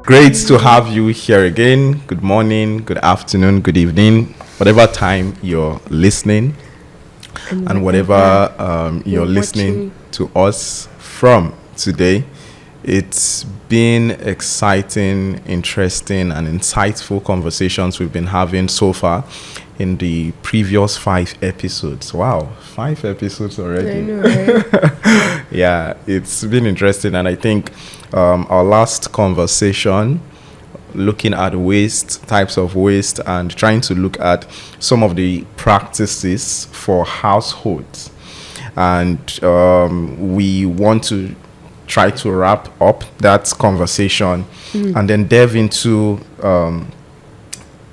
Great to have you here again. Good morning, good afternoon, good evening, whatever time you're listening and whatever you're listening to us from today. It's been exciting, interesting, and insightful conversations we've been having so far in the previous 5 episodes. Wow, 5 episodes already. I know, right? Yeah, it's been interesting, and I think our last conversation looking at waste, types of waste, and trying to look at some of the practices for households. And we want to try to wrap up that conversation and then delve into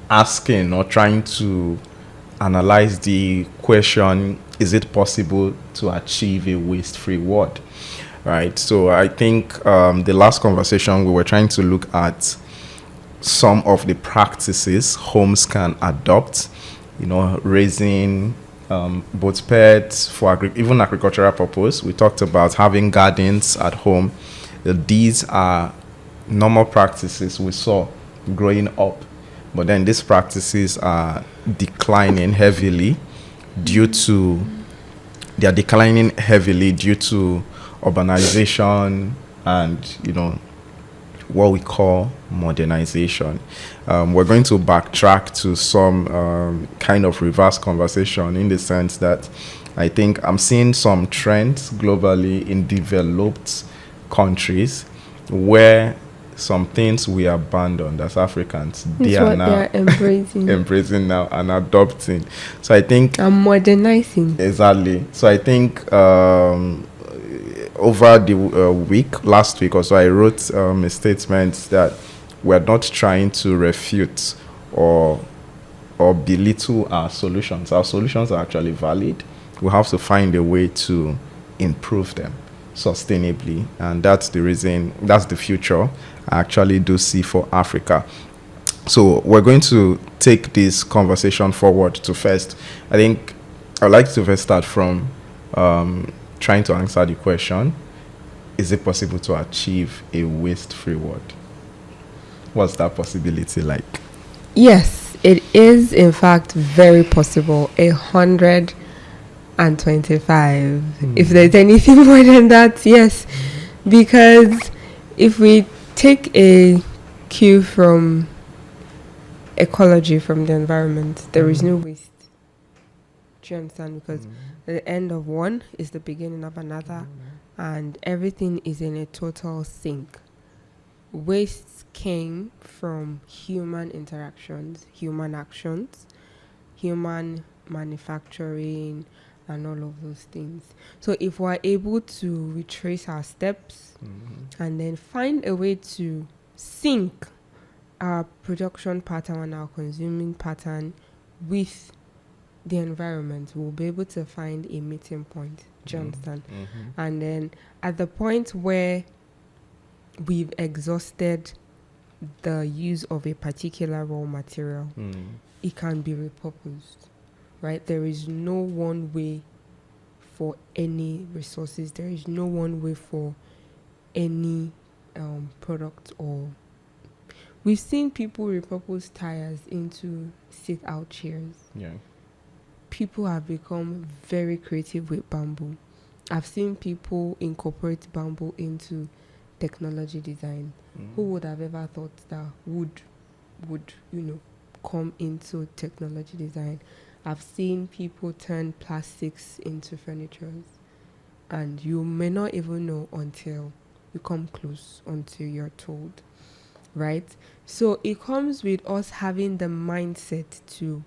asking or trying to analyze the question, is it possible to achieve a waste-free world? Right. So I think the last conversation we were trying to look at some of the practices homes can adopt, raising both pets for even agricultural purpose. We talked about having gardens at home. These are normal practices we saw growing up, but then these practices are declining heavily due to urbanization and what we call modernization. We're going to backtrack to some kind of reverse conversation, in the sense that I think I'm seeing some trends globally in developed countries where some things we abandoned as Africans, they are now embracing now and adopting. So I think modernizing. Exactly. So I think over the last week or so, I wrote a statement that we're not trying to refute or belittle our solutions. Our solutions are actually valid. We have to find a way to improve them sustainably, and that's the reason, that's the future I actually do see for Africa. So we're going to take this conversation forward to first, I think I'd like to first start from trying to answer the question, is it possible to achieve a waste-free world? What's that possibility like? Yes, it is in fact very possible. 125. If there's anything more than that, yes. Because if we take a cue from ecology, from the environment, there is no waste. Do you understand? Because the end of one is the beginning of another, and everything is in a total sync. Waste came from human interactions, human actions, human manufacturing, and all of those things. So if we're able to retrace our steps and then find a way to sync our production pattern and our consuming pattern with the environment, we'll be able to find a meeting point. Do you understand? And then at the point where we've exhausted the use of a particular raw material, it can be repurposed, right? There is no one way for any resources. There is no one way for any product. Or we've seen people repurpose tires into sit-out chairs. Yeah. People have become very creative with bamboo. I've seen people incorporate bamboo into technology design. Who would have ever thought that would come into technology design? I've seen people turn plastics into furniture, and you may not even know until you come close, until you're told, right? So it comes with us having the mindset to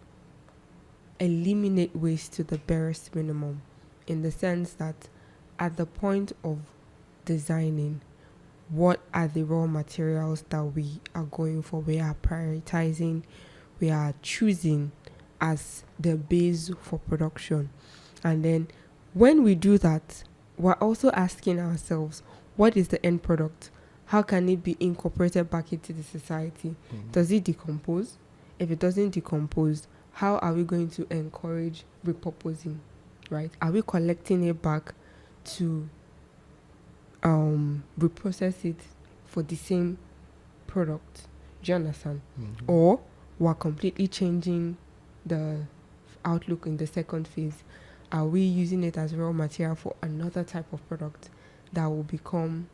eliminate waste to the barest minimum, in the sense that at the point of designing, what are the raw materials that we are going for? We are prioritizing, we are choosing as the base for production. And then when we do that, we're also asking ourselves, what is the end product? How can it be incorporated back into the society? Does it decompose? If it doesn't decompose, how are we going to encourage repurposing, right? Are we collecting it back to reprocess it for the same product. Do you understand? Or we're completely changing the outlook in the second phase. Are we using it as raw material for another type of product that will become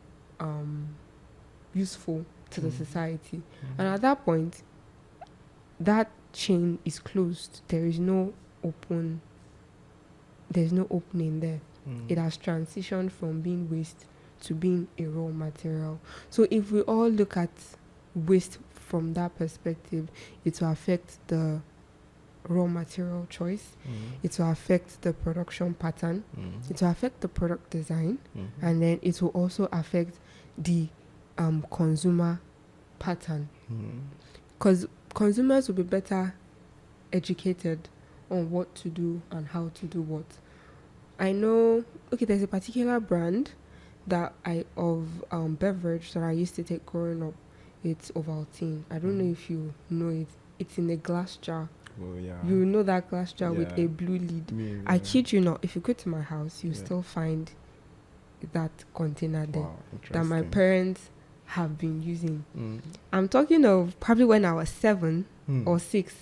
useful to the society? And at that point, that chain is closed. There's no opening there. It has transitioned from being waste to being a raw material. So if we all look at waste from that perspective, it will affect the raw material choice, it will affect the production pattern, it will affect the product design, and then it will also affect the consumer pattern. Because consumers will be better educated on what to do and how to do what. I know, there's a particular brand that of beverage that I used to take growing up. It's Ovaltine. I don't know if you know it. It's in a glass jar. Oh, yeah. You know that glass jar with a blue lid. I kid you not, if you go to my house, you still find that container there that my parents have been using. I'm talking of probably when I was 7 or 6,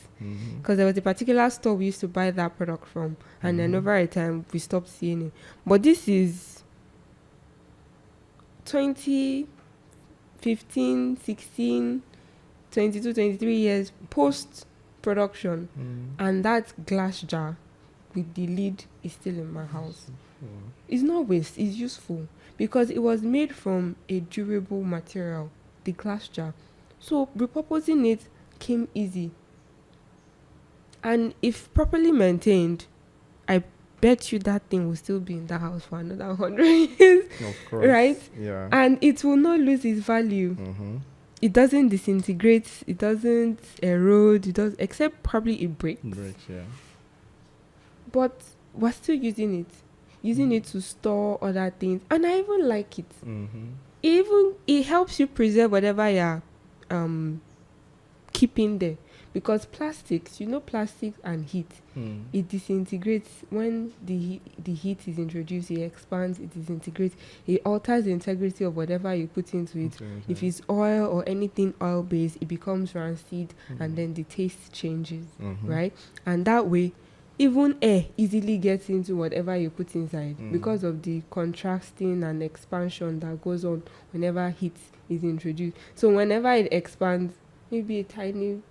because there was a particular store we used to buy that product from, and then over a time we stopped seeing it. But this is 2015, 16, 22, 23 years post production, and that glass jar with the lid is still in my house. It's not waste, it's useful, because it was made from a durable material, the glass jar. So repurposing it came easy, and if properly maintained, I bet you that thing will still be in the house for another 100 years. Of course. Right? Yeah. And it will not lose its value. It doesn't disintegrate, it doesn't erode, it does, except probably it breaks. Yeah. But we're still using it to store other things, and I even like it. It helps you preserve whatever you're keeping there, because plastics and heat, it disintegrates when the heat is introduced. It expands, it disintegrates, it alters the integrity of whatever you put into it. If it's oil or anything oil based, it becomes rancid, and then the taste changes, right? And that way, even air easily gets into whatever you put inside, because of the contrasting and expansion that goes on whenever heat is introduced. So whenever it expands, maybe a tiny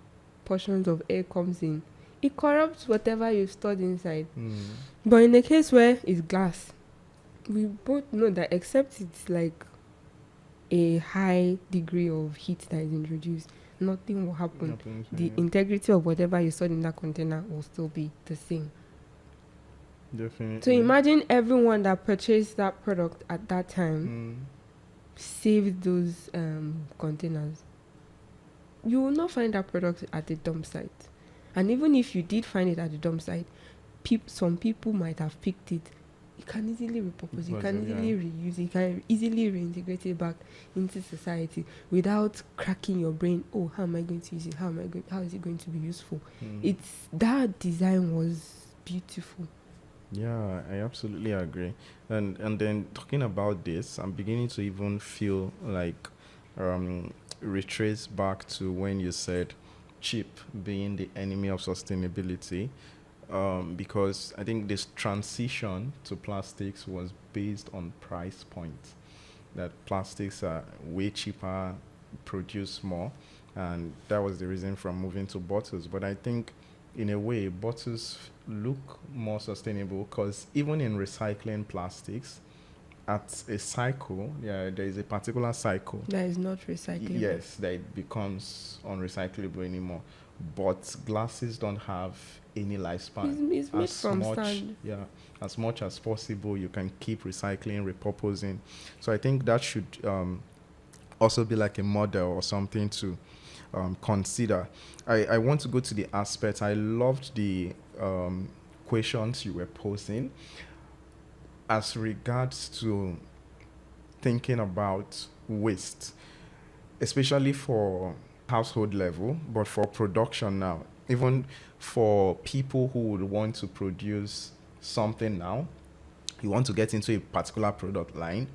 portions of air comes in, it corrupts whatever you've stored inside. But in the case where it's glass, we both know that except it's like a high degree of heat that is introduced, nothing will happen. The integrity of whatever you stored in that container will still be the same. Definitely. So imagine everyone that purchased that product at that time saved those containers. You will not find that product at the dump site. And even if you did find it at the dump site, some people might have picked it. You can easily repurpose, you can easily reuse it, you can easily reintegrate it back into society without cracking your brain. Oh, how am I going to use it? How is it going to be useful? It's that design was beautiful. Yeah, I absolutely agree. And then talking about this, I'm beginning to even feel like retrace back to when you said cheap being the enemy of sustainability, because I think this transition to plastics was based on price point, that plastics are way cheaper, produce more, and that was the reason from moving to bottles. But I think in a way bottles look more sustainable, because even in recycling plastics, at a cycle, there is a particular cycle that is not recyclable. Yes, that it becomes unrecyclable anymore. But glasses don't have any lifespan. It's made from sand. Yeah, as much as possible, you can keep recycling, repurposing. So I think that should also be like a model or something to consider. I want to go to the aspect. I loved the questions you were posing as regards to thinking about waste, especially for household level, but for production now, even for people who would want to produce something now, you want to get into a particular product line,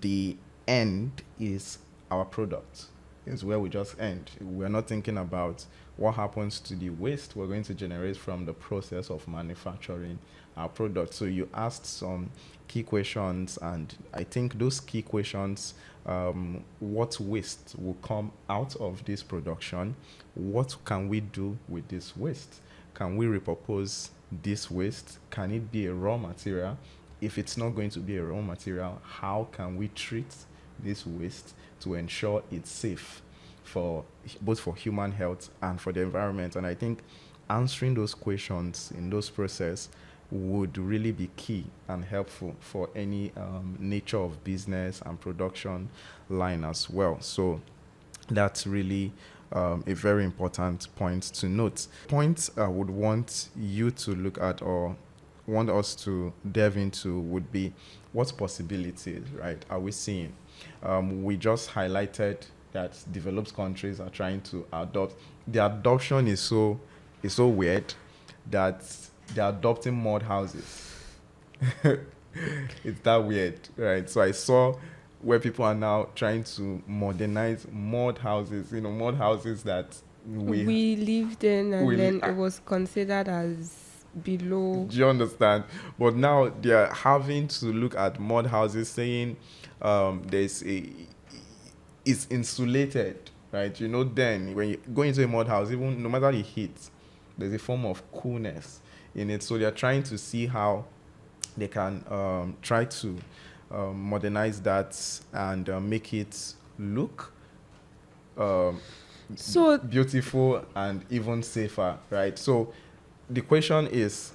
the end is our product. is where we just end. We're not thinking about what happens to the waste we're going to generate from the process of manufacturing our product. So you asked some key questions, and I think those key questions, what waste will come out of this production? What can we do with this waste? Can we repurpose this waste? Can it be a raw material? If it's not going to be a raw material, how can we treat this waste to ensure it's safe for both for human health and for the environment? And I think answering those questions in those process would really be key and helpful for any nature of business and production line as well. So that's really a very important point to note. Point I would want you to look at, or want us to delve into, would be what possibilities, right, are we seeing? We just highlighted that developed countries are trying to adopt. The adoption is so weird that they're adopting mud houses. It's that weird, right? So I saw where people are now trying to modernize mud houses, mud houses that we lived in, and then it was considered as below. Do you understand? But now they are having to look at mud houses, saying it's insulated, right? Then when you go into a mud house, even no matter the heat, there's a form of coolness in it. So they are trying to see how they can try to modernize that and make it look so beautiful and even safer, right? So the question is,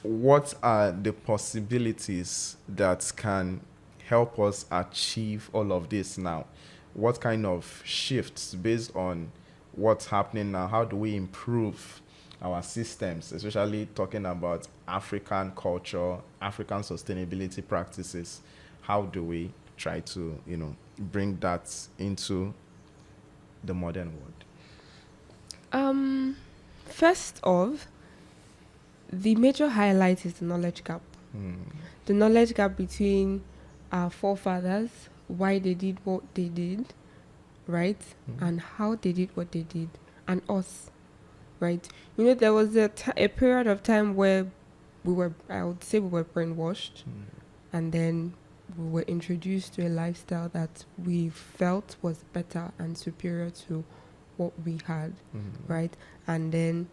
what are the possibilities that can help us achieve all of this now? What kind of shifts based on what's happening now? How do we improve our systems, especially talking about African culture, African sustainability practices? How do we try to, bring that into the modern world? First off, the major highlight is the knowledge gap. The knowledge gap between our forefathers, why they did what they did, right? And how they did what they did, and us, right? There was a period of time where I would say we were brainwashed, and then we were introduced to a lifestyle that we felt was better and superior to what we had, right? And then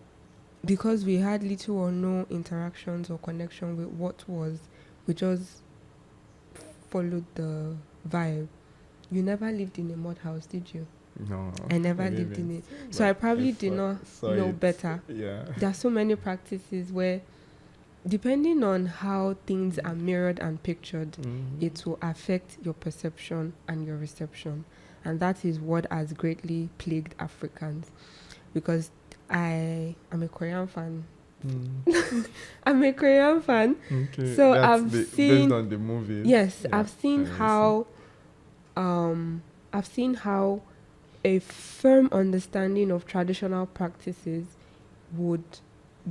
because we had little or no interactions or connection with what was, we just followed the vibe. You never lived in a mud house, did you? No, I never lived in it. So I probably did not know better. Yeah. There are so many practices where, depending on how things are mirrored and pictured, it will affect your perception and your reception. And that is what has greatly plagued Africans. Because I am a Korean fan. I'm a Korean fan. Okay. So I've seen, based on the movies. Yes, yeah, I've seen how a firm understanding of traditional practices would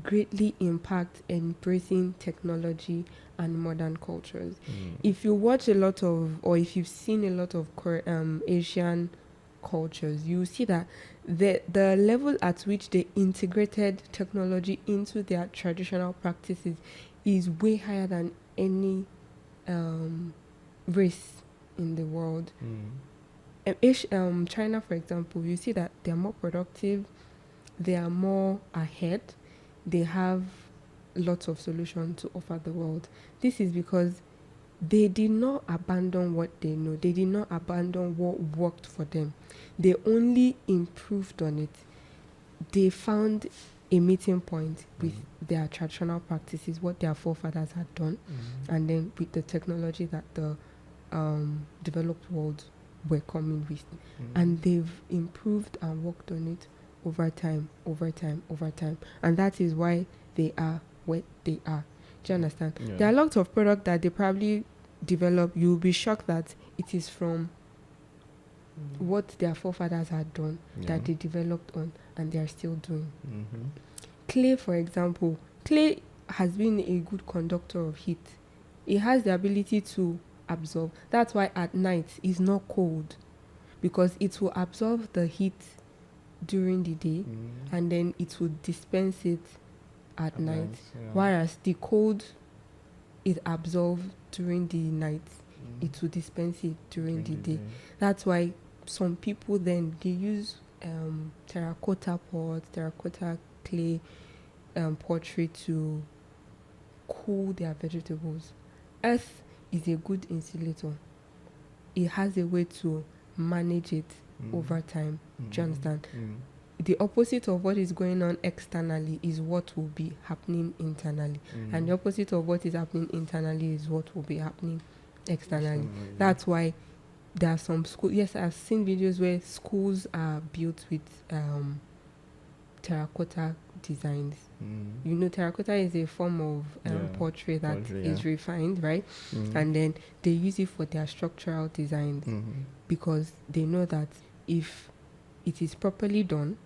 greatly impact embracing technology and modern cultures. If you watch a lot of, or if you've seen a lot of Asian cultures, you see that the level at which they integrated technology into their traditional practices is way higher than any race in the world. China, for example, you see that they're more productive, they are more ahead, they have lots of solutions to offer the world. This is because they did not abandon what they know. They did not abandon what worked for them. They only improved on it. They found a meeting point with their traditional practices, what their forefathers had done, and then with the technology that the developed world were coming with. And they've improved and worked on it over time. And that is why they are what they are. Do you understand? Yeah. There are lots of products that they probably develop. You'll be shocked that it is from what their forefathers had done that they developed on, and they are still doing. Clay, for example, clay has been a good conductor of heat. It has the ability to absorb. That's why at night it's not cold, because it will absorb the heat during the day and then it will dispense it at night. Whereas the cold is absorbed during the night, it will dispense it during the day. That's why some people then they use terracotta pots, terracotta clay pottery to cool their vegetables. Earth is a good insulator. It has a way to manage it over time. Do you understand? The opposite of what is going on externally is what will be happening internally. And the opposite of what is happening internally is what will be happening externally. That's why there are some schools. Yes, I've seen videos where schools are built with terracotta designs. You know, terracotta is a form of pottery that is refined, right? And then they use it for their structural designs because they know that if it is properly done,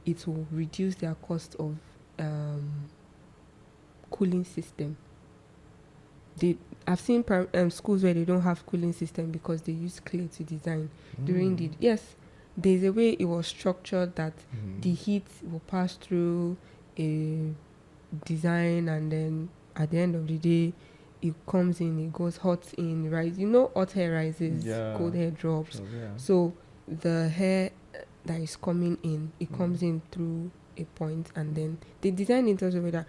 it will reduce their cost of cooling system. I've seen schools where they don't have cooling system because they use clay to design. There's a way it was structured that the heat will pass through a design, and then at the end of the day it comes in, it goes hot in, rise. You know, hot hair rises, cold hair drops. So the hair that is coming in, it comes in through a point, and then they design it such a way that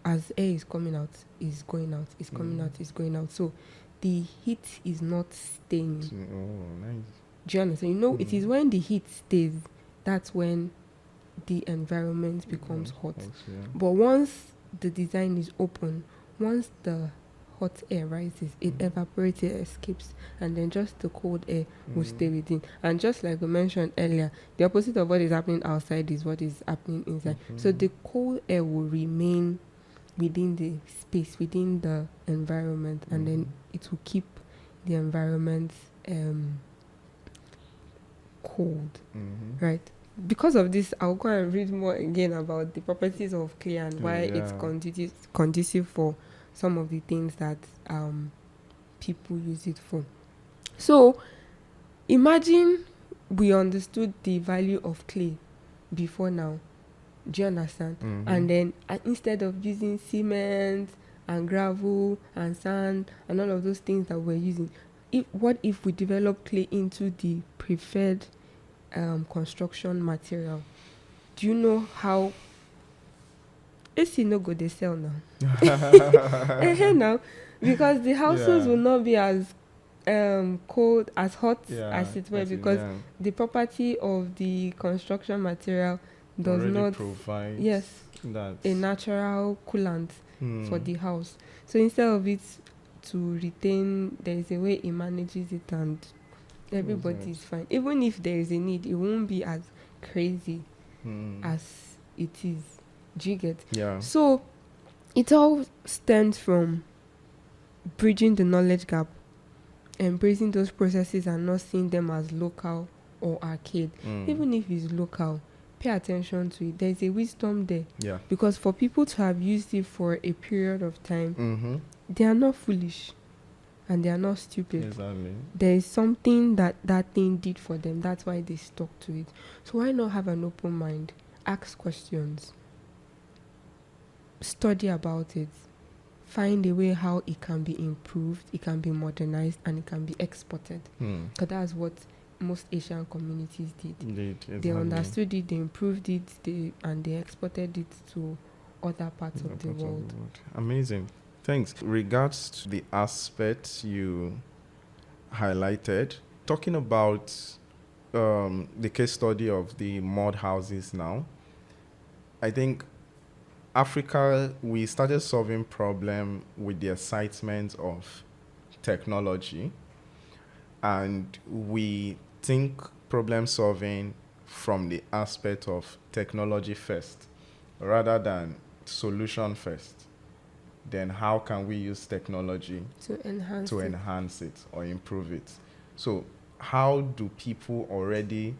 as air is coming out, is going out, is coming out, is going out. So the heat is not staying. Oh, nice. Do you understand? You know, it is when the heat stays, that's when the environment becomes hot. But once the design is open, once the hot air rises, it evaporates, it escapes, and then just the cold air will stay within. And just like we mentioned earlier, the opposite of what is happening outside is what is happening inside. So the cold air will remain within the space, within the environment, and then it will keep the environment cold, right? Because of this, I'll go and read more again about the properties of clay and why it's conducive for some of the things that people use it for. So imagine we understood the value of clay before now. Do you understand? And then instead of using cement and gravel and sand and all of those things that we're using, what if we develop clay into the preferred construction material? Do you know how AC no go they sell now? Now, because the houses will not be as cold, as hot as it were, because the property of the construction material does already not provide a natural coolant for the house. So instead of it to retain, there is a way it manages it, and everybody is fine. Even if there is a need, it won't be as crazy as it is. Do you get? So it all stems from bridging the knowledge gap, embracing those processes and not seeing them as local or arcade. Even if it's local, pay attention to it. There's a wisdom there. Because for people to have used it for a period of time, they are not foolish and they are not stupid. There is something that thing did for them. That's why they stuck to it. So why not have an open mind? Ask questions. Study about it. Find a way how it can be improved, it can be modernized, and it can be exported. Because that's what most Asian communities did. They understood it, they improved it, and they exported it to other parts of the world. Amazing. Thanks. Regards to the aspects you highlighted, talking about the case study of the mud houses now, I think Africa, we started solving problem with the excitement of technology, and we think problem solving from the aspect of technology first rather than solution first. Then how can we use technology to enhance it or improve it? So how do people already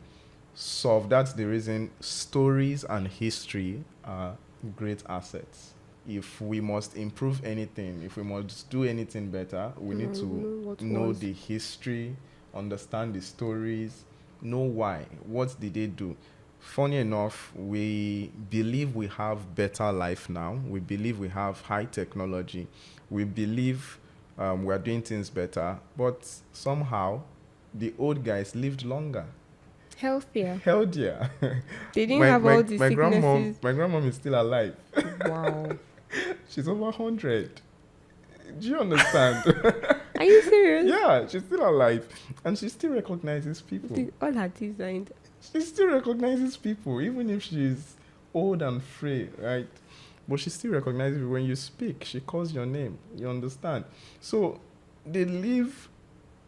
solve? That's the reason stories and history are great assets. If we must improve anything, if we must do anything better, we need to know the history, understand the stories, know why. What did they do? Funny enough, we believe we have better life now. We believe we have high technology. We believe we're doing things better. But somehow, the old guys lived longer, Healthier. healthier. They didn't my, have my, all the sicknesses. my grandmom is still alive. Wow. She's over 100. Do you understand? Are you serious? Yeah, she's still alive. And she still recognizes people. All her teeth are in. She still recognizes people, even if she's old and frail, right? But she still recognizes you when you speak. She calls your name. You understand? So they live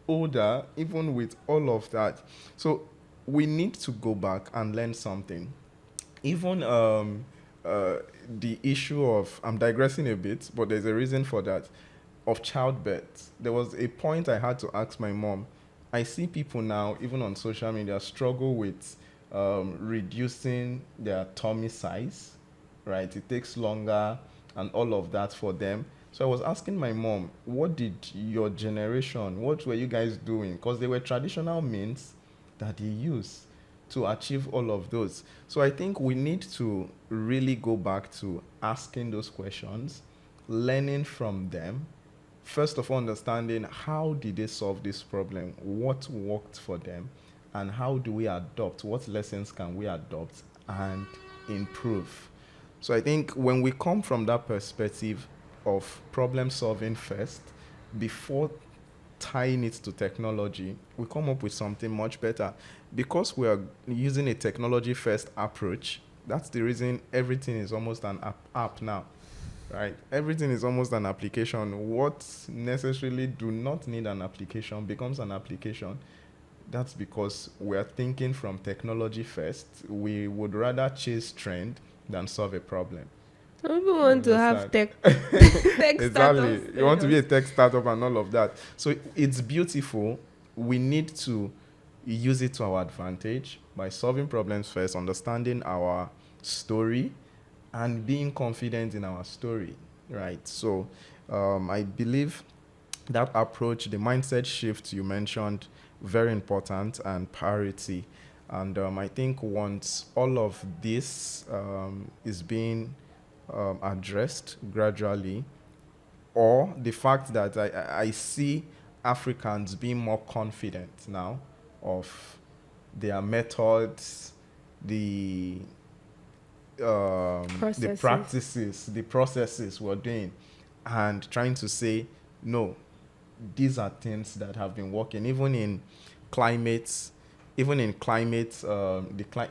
older, even with all of that. So we need to go back and learn something. Even the issue of, I'm digressing a bit, but there's a reason for that, of childbirth. There was a point I had to ask my mom. I see people now, even on social media, struggle with reducing their tummy size, right? It takes longer and all of that for them. So I was asking my mom, what did your generation, what were you guys doing? Because they were traditional means that they use to achieve all of those. So I think we need to really go back to asking those questions, learning from them. First of all, understanding how did they solve this problem, what worked for them, and how do we adopt, what lessons can we adopt and improve. So I think when we come from that perspective of problem solving first, before tying it to technology, we come up with something much better. Because we are using a technology first approach, that's the reason everything is almost an app now. Right, everything is almost an application. What necessarily do not need an application becomes an application. That's because we are thinking from technology first. We would rather chase trend than solve a problem. Some people want to have tech Exactly. startups. You want to be a tech startup and all of that. So it's beautiful. We need to use it to our advantage by solving problems first, understanding our story, and being confident in our story, right? So I believe that approach, the mindset shift you mentioned, very important and priority. And I think once all of this is being addressed gradually, or the fact that I see Africans being more confident now of their methods, the practices, the processes we're doing, and trying to say, no, these are things that have been working, even in climate,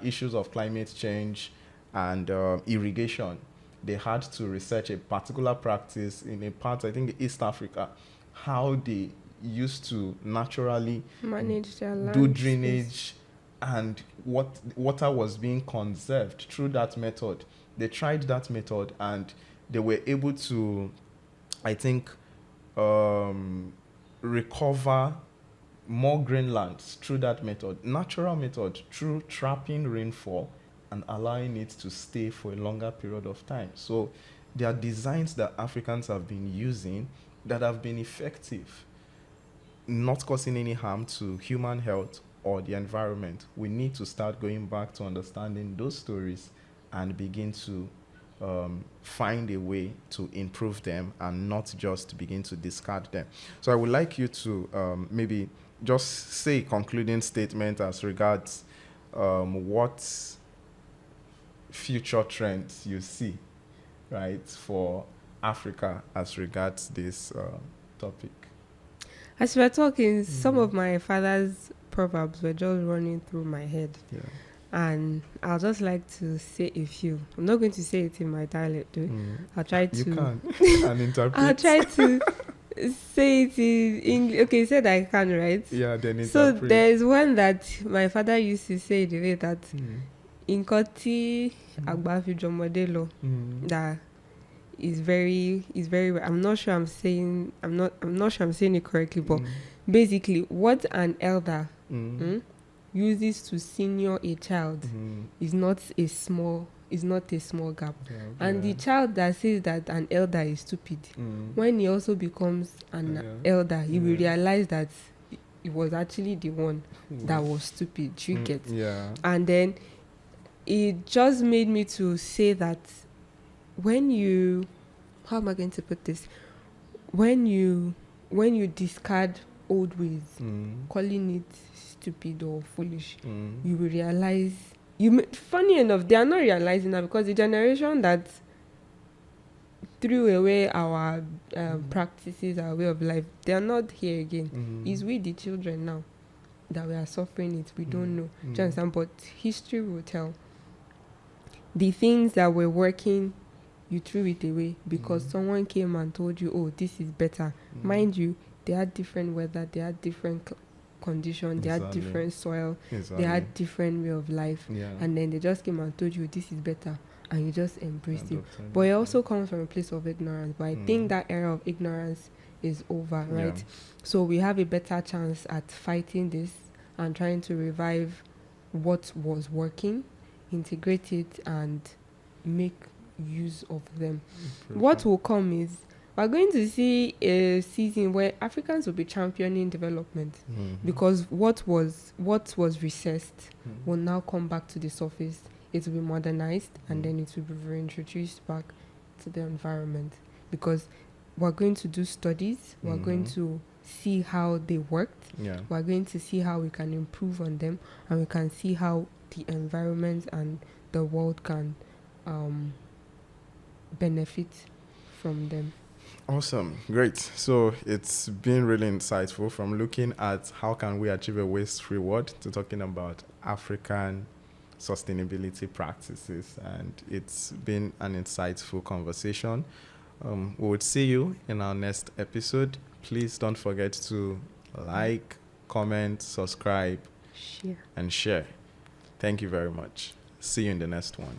issues of climate change and irrigation. They had to research a particular practice in a part, I think, East Africa, how they used to naturally manage their land, do drainage, and what water was being conserved through that method. They tried that method and they were able to, I think, recover more grainlands through that method, natural method, through trapping rainfall and allowing it to stay for a longer period of time. So there are designs that Africans have been using that have been effective, not causing any harm to human health or the environment. We need to start going back to understanding those stories and begin to find a way to improve them and not just begin to discard them. So I would like you to maybe just say a concluding statement as regards what future trends you see, right, for Africa as regards this topic. As we were talking, some of my father's proverbs were just running through my head. Yeah. And I'll just like to say a few. I'm not going to say it in my dialect, though. I'll try to. You can. And interpret. I'll try to say it in English. Okay, you said I can, right? Yeah, then interpret. So there's one that my father used to say the way that Inkoti Agbafijomodelo, that is very I'm not sure I'm saying it correctly, but basically what an elder uses to senior a child is not a small gap. And the child that says that an elder is stupid, when he also becomes an elder, he will realize that it was actually the one that was stupid. You get? Yeah. And then it just made me to say that when you, how am I going to put this? When you discard old ways, calling it stupid or foolish, you will realize. Funny enough, they are not realizing that, because the generation that threw away our practices, our way of life, they are not here again. It's we, the children now, that we are suffering it. We don't know. Do you understand? But history will tell. The things that were working, you threw it away because someone came and told you, oh, this is better. Mind you, they had different weather, they had different conditions, they had different soil, they had different way of life, and then they just came and told you this is better, and you just embraced it. But it also comes from a place of ignorance. But I think that era of ignorance is over, right? So we have a better chance at fighting this and trying to revive what was working, integrate it, and make use of them. What will come is we're going to see a season where Africans will be championing development, because what was recessed will now come back to the surface. It will be modernized, and then it will be reintroduced back to the environment, because we're going to do studies, we're going to see how they worked, we're going to see how we can improve on them, and we can see how the environment and the world can benefit from them. Awesome. Great. So it's been really insightful, from looking at how can we achieve a waste-free world to talking about African sustainability practices. And it's been an insightful conversation. We would see you in our next episode. Please don't forget to like, comment, subscribe, Share. and share. Thank you very much. See you in the next one.